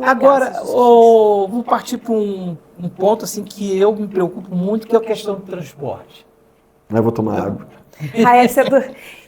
Agora, vou partir para um ponto assim, que eu me preocupo muito, que é a questão do transporte. Eu vou tomar água.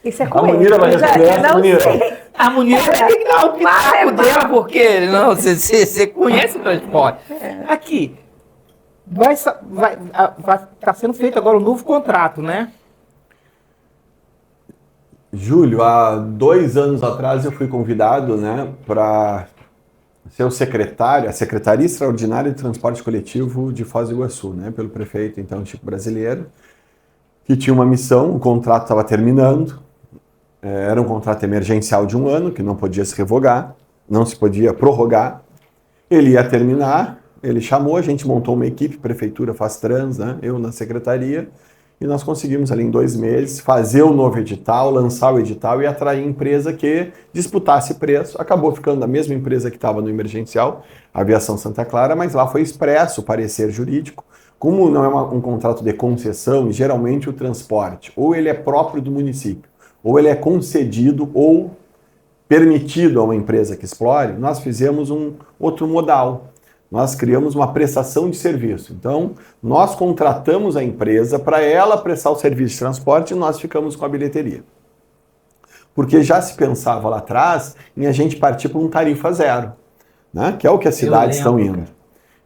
Isso é A com Munira ele. vai responder. Munira. A Munira tem que dar o pitaco dela, porque não, você conhece o transporte. Aqui, vai tá sendo feito agora um novo contrato, né? Júlio, há 2 anos atrás eu fui convidado, né, para ser o secretário, a Secretaria Extraordinária de Transporte Coletivo de Foz do Iguaçu, né, pelo prefeito, então, Chico Brasileiro, que tinha uma missão, o contrato estava terminando, era um contrato emergencial de 1 ano, que não podia se revogar, não se podia prorrogar, ele ia terminar, ele chamou, a gente montou uma equipe, Prefeitura Faz Trans, né, eu na secretaria, e nós conseguimos ali em 2 meses fazer o novo edital, lançar o edital e atrair empresa que disputasse preço. Acabou ficando a mesma empresa que estava no emergencial, a Aviação Santa Clara, mas lá foi expresso o parecer jurídico. Como não é um contrato de concessão, e geralmente o transporte, ou ele é próprio do município, ou ele é concedido ou permitido a uma empresa que explore, nós fizemos um outro modal. Nós criamos uma prestação de serviço. Então, nós contratamos a empresa para ela prestar o serviço de transporte e nós ficamos com a bilheteria. Porque já se pensava lá atrás em a gente partir para um tarifa zero, né? Que é o que as cidades estão indo.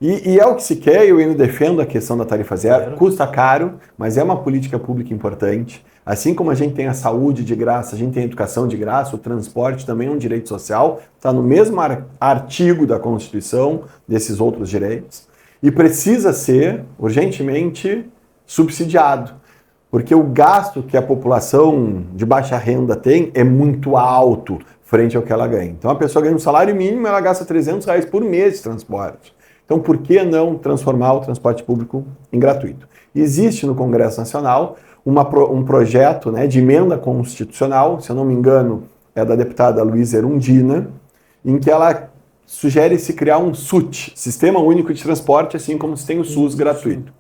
E é o que se quer, eu ainda defendo a questão da tarifa zero. Custa caro, mas é uma política pública importante. Assim como a gente tem a saúde de graça, a gente tem a educação de graça, o transporte também é um direito social, está no mesmo artigo da Constituição desses outros direitos, e precisa ser urgentemente subsidiado, porque o gasto que a população de baixa renda tem é muito alto frente ao que ela ganha. Então a pessoa ganha um salário mínimo, ela gasta R$300 por mês de transporte. Então por que não transformar o transporte público em gratuito? Existe no Congresso Nacional um projeto, né, de emenda constitucional, se eu não me engano, é da deputada Luísa Erundina, em que ela sugere se criar um SUT, Sistema Único de Transporte, assim como se tem o SUS gratuito.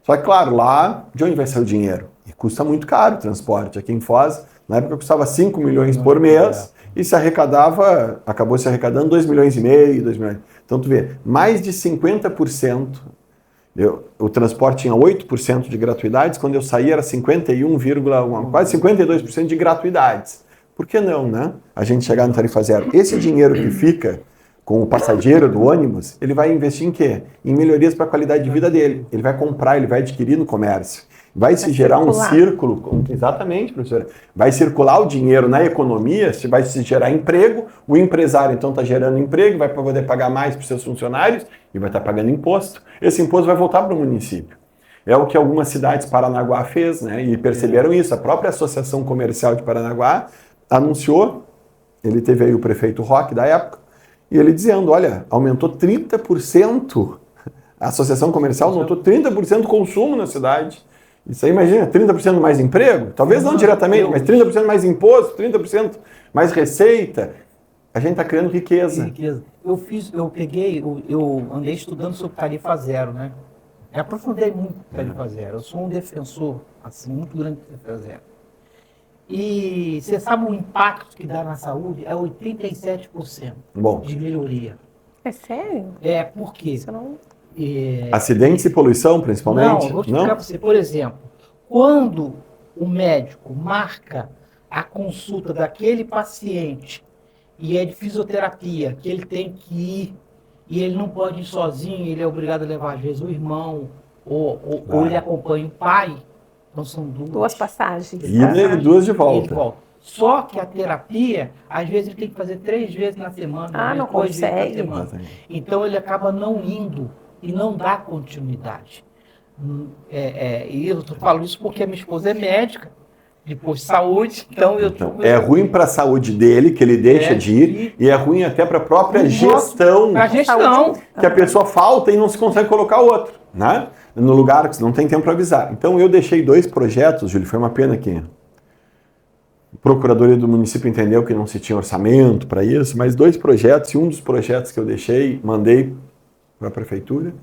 Só que, claro, lá, de onde vai ser o dinheiro? E custa muito caro o transporte. Aqui em Foz, na época, custava 5 milhões por mês e se arrecadava, acabou se arrecadando 2,5 milhões, 2 milhões. Então, tu vê, mais de 50%. O transporte tinha 8% de gratuidades, quando eu saí era 51, quase 52% de gratuidades. Por que não, né? A gente chegar no tarifa zero. Esse dinheiro que fica com o passageiro do ônibus, ele vai investir em quê? Em melhorias para a qualidade de vida dele. Ele vai comprar, ele vai adquirir no comércio. Vai se gerar um círculo, exatamente, professora, vai circular o dinheiro na economia, vai se gerar emprego, o empresário então está gerando emprego, vai poder pagar mais para os seus funcionários e vai estar pagando imposto. Esse imposto vai voltar para o município. É o que algumas cidades, Paranaguá fez, né? E perceberam isso. A própria Associação Comercial de Paranaguá anunciou, ele teve aí o prefeito Roque da época, e ele dizendo, olha, aumentou 30%, a Associação Comercial aumentou 30% o consumo na cidade. Isso aí, imagina, 30% mais emprego? Talvez não diretamente, mas 30% mais imposto, 30% mais receita. A gente está criando riqueza. Eu andei estudando sobre tarifa zero, né? Eu aprofundei muito tarifa zero. Eu sou um defensor, assim, muito grande de tarifa zero. E você sabe o impacto que dá na saúde? É 87% de melhoria. É sério? É, por quê? Acidentes e poluição, principalmente? Não, vou explicar para você. Por exemplo, quando o médico marca a consulta daquele paciente e é de fisioterapia, que ele tem que ir, e ele não pode ir sozinho, ele é obrigado a levar, às vezes, o irmão, ou ele acompanha o pai, então são duas passagens. Ida e 2 de volta. Só que a terapia, às vezes, ele tem que fazer 3 vezes na semana. Não consegue. Semana. Então, ele acaba não indo e não dá continuidade. E eu falo isso porque a minha esposa é médica, depois saúde, então é ruim para a saúde dele, que ele deixa de ir, e é ruim até para a própria gestão. A gestão. Que a pessoa falta e não se consegue colocar outro, né? No lugar que não tem tempo para avisar. Então eu deixei 2 projetos, Júlio, foi uma pena que a Procuradoria do município entendeu que não se tinha orçamento para isso, mas 2 projetos, e um dos projetos que eu deixei, mandei para a prefeitura,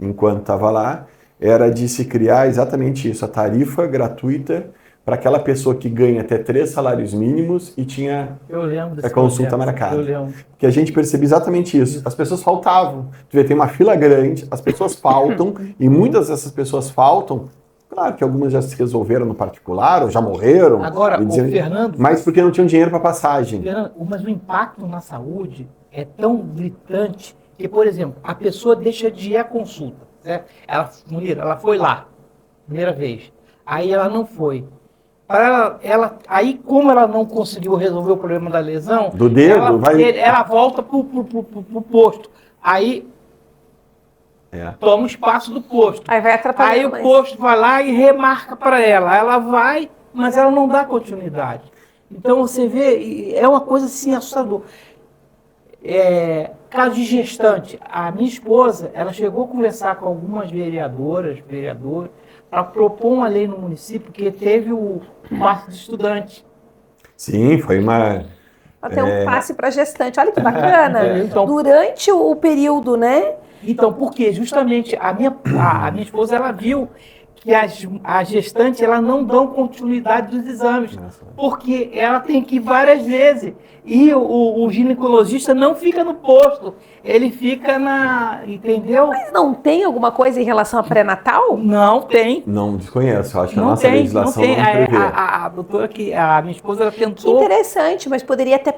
enquanto estava lá, era de se criar exatamente isso, a tarifa gratuita para aquela pessoa que ganha até 3 salários mínimos e tinha Eu lembro desse a consulta projeto, marcada. Eu lembro. Que a gente percebia exatamente isso. As pessoas faltavam. Tu vê, tem uma fila grande, as pessoas faltam, e muitas dessas pessoas faltam. Claro que algumas já se resolveram no particular, ou já morreram. Agora, e o Fernando... mas porque não tinham dinheiro para passagem. Fernando, mas o impacto na saúde é tão gritante que, por exemplo, a pessoa deixa de ir à consulta. Certo? Ela foi lá, primeira vez. Aí ela não foi. Aí, como ela não conseguiu resolver o problema da lesão, Do dedo, ela volta pro posto. Aí toma o espaço do posto. Aí vai atrapalhar. Aí o posto vai lá e remarca para ela. Ela vai, mas ela não dá continuidade. Então você vê, é uma coisa assim assustadora. Caso de gestante, a minha esposa, ela chegou a conversar com algumas vereadores, para propor uma lei no município que teve o passe de estudante. Sim, foi uma... Até um passe para gestante. Olha que bacana. Então, durante o período, né? Então, porque justamente a minha esposa, ela viu que a gestante, ela não dão continuidade dos exames, porque ela tem que ir várias vezes. E o ginecologista não fica no posto, ele fica entendeu? Mas não tem alguma coisa em relação a pré-natal? Não tem. Não desconheço, acho que a Não nossa tem, legislação não tem. não prevê. A doutora a minha esposa, ela Que tentou... interessante, mas poderia até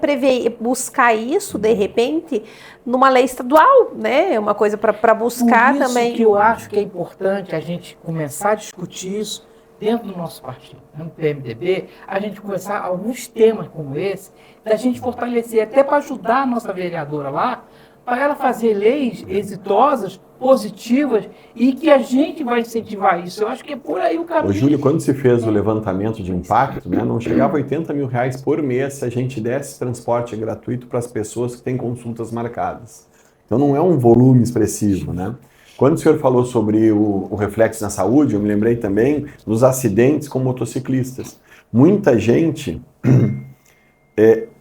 buscar isso, de repente, numa lei estadual, né? Uma coisa para buscar Por isso também. que eu acho que é importante a gente começar a discutir isso dentro do nosso partido, no PMDB, a gente começar alguns temas como esse, da gente fortalecer, até para ajudar a nossa vereadora lá, para ela fazer leis exitosas, positivas, e que a gente vai incentivar isso. Eu acho que é por aí o caminho. Ô, Júlio, quando se fez o levantamento de impacto, né, não chegava a 80 mil reais por mês se a gente desse transporte gratuito para as pessoas que têm consultas marcadas. Então não é um volume expressivo, né? Quando o senhor falou sobre o reflexo na saúde, eu me lembrei também dos acidentes com motociclistas. Muita gente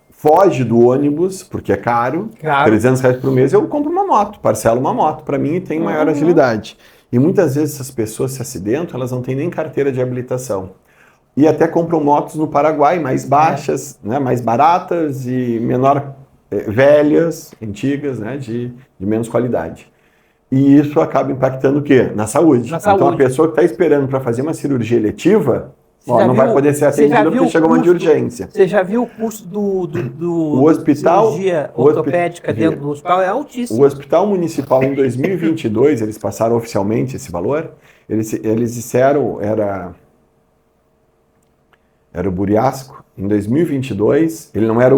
foge do ônibus, porque é caro, 300 reais por mês, eu compro uma moto, parcelo uma moto para mim e tenho maior agilidade. E muitas vezes essas pessoas se acidentam, elas não têm nem carteira de habilitação. E até compram motos no Paraguai, mais baixas, né, mais baratas e velhas, antigas, né, de menos qualidade. E isso acaba impactando o quê? Na saúde. Então a pessoa que está esperando para fazer uma cirurgia eletiva, não vai poder ser atendida porque chegou uma de urgência. Você já viu o custo o hospital, cirurgia ortopédica dentro do hospital? É altíssimo. O Hospital Municipal, em 2022, eles passaram oficialmente esse valor, eles disseram, era o Buriasco, em 2022, ele não era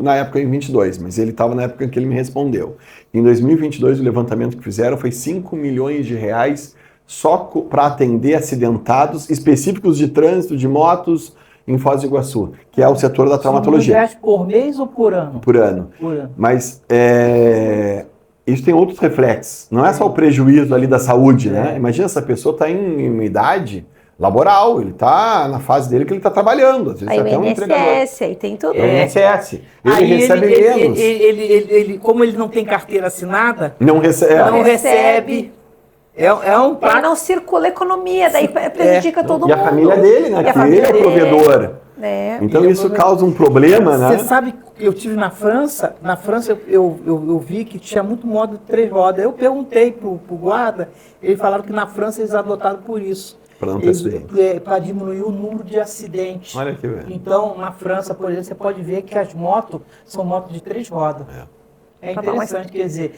na época em 22, mas ele estava na época em que ele me respondeu. Em 2022, o levantamento que fizeram foi 5 milhões de reais só para atender acidentados específicos de trânsito, de motos, em Foz do Iguaçu, que é o setor da traumatologia. R$ 5.000 por mês ou por ano? Por ano. Mas isso tem outros reflexos. Não é só o prejuízo ali da saúde, né? Imagina, essa pessoa está em uma idade laboral, ele está na fase dele que ele está trabalhando. Às vezes Aí até o um entregador. INSS, aí tem tudo. INSS. Ele Aí recebe menos. Como ele não tem carteira assinada, Não recebe. não recebe. É um Aí prato. não circula a economia, daí prejudica todo mundo. E a família dele, né? E a Que ele é família provedor. É. Então isso causa um problema, né? Você sabe que eu tive na França eu vi que tinha muito modo de 3 rodas. Eu perguntei pro guarda, eles falaram que na França eles adotaram por isso. Para diminuir o número de acidentes. Olha que bem. Então, na França, por exemplo, você pode ver que as motos são motos de 3 rodas. É interessante, quer dizer,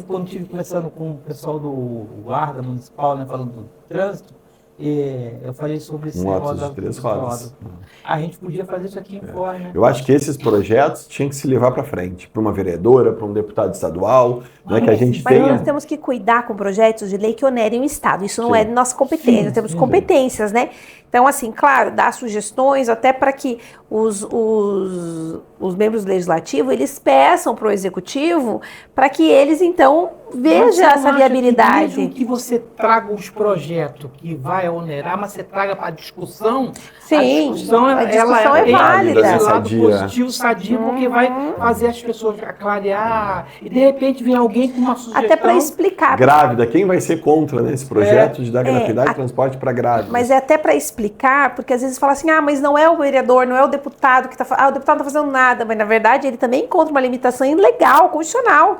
quando estive conversando com o pessoal do guarda municipal, né, falando do trânsito, eu falei sobre esse motos de 3 rodas. A gente podia fazer isso aqui em Foz, né? Eu acho que esses projetos tinham que se levar para frente, para uma vereadora, para um deputado estadual, né, que a gente Mas tenha... nós temos que cuidar com projetos de lei que onerem o Estado. Isso não é de nossa competência, nós temos competências, né? Então, assim, claro, dar sugestões até para que os membros legislativos, eles peçam para o Executivo para que eles, então, vejam essa viabilidade. Mesmo que você traga os projetos que vai onerar, mas você traga para a discussão, sim, a discussão é válida. Esse lado positivo, sadio, porque vai fazer as pessoas clarear e, de repente, vem alguém com uma sugestão. Até para explicar. Grávida, quem vai ser contra, né, esse projeto de dar gratuidade de transporte para grávida? Mas é até para explicar explicar, porque às vezes fala assim, ah, mas não é o vereador, não é o deputado que está o deputado não está fazendo nada, mas na verdade ele também encontra uma limitação ilegal, constitucional.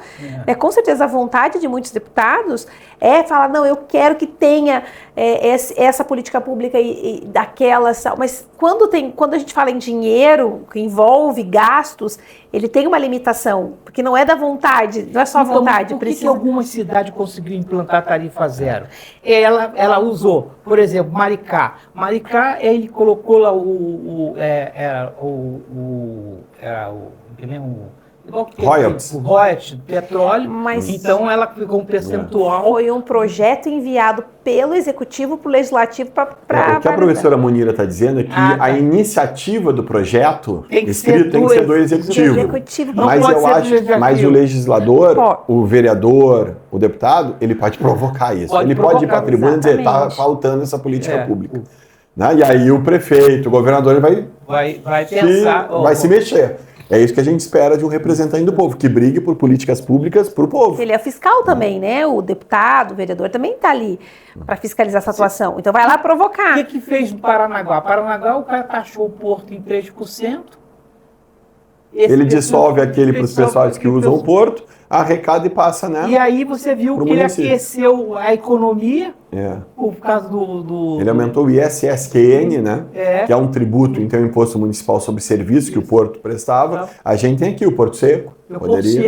Com certeza a vontade de muitos deputados é falar, não, eu quero que tenha essa política pública e daquela, mas quando a gente fala em dinheiro, que envolve gastos, ele tem uma limitação, porque não é da vontade, não é só a vontade. Por que algumas cidades conseguiram implantar tarifa zero? Ela usou, por exemplo, Maricá. Maricá, ele colocou lá royalties. O royalties do petróleo, mas então ela ficou um percentual. Foi um projeto enviado pelo Executivo para o Legislativo para... O que a professora Munira está dizendo é que a iniciativa do projeto escrito tem que ser do Executivo. Mas o legislador, o vereador, o deputado, ele pode provocar isso. Ele pode ir para a tribuna e dizer, está faltando essa política pública. Né? E aí o prefeito, o governador, ele vai pensar, vai se mexer. É isso que a gente espera de um representante do povo, que brigue por políticas públicas para o povo. Ele é fiscal também, né? O deputado, o vereador também está ali para fiscalizar essa atuação. Então vai lá provocar. O que fez no Paranaguá? Paranaguá, o cara taxou o porto em 3%. Ele dissolve aquele para os pessoais que usam o porto, arrecada e passa, né? E aí você viu que ele aqueceu a economia por causa do... Ele aumentou o ISSQN, né? Que é um tributo, então, imposto municipal sobre serviço que o porto prestava. A gente tem aqui o Porto Seco. Porto Seco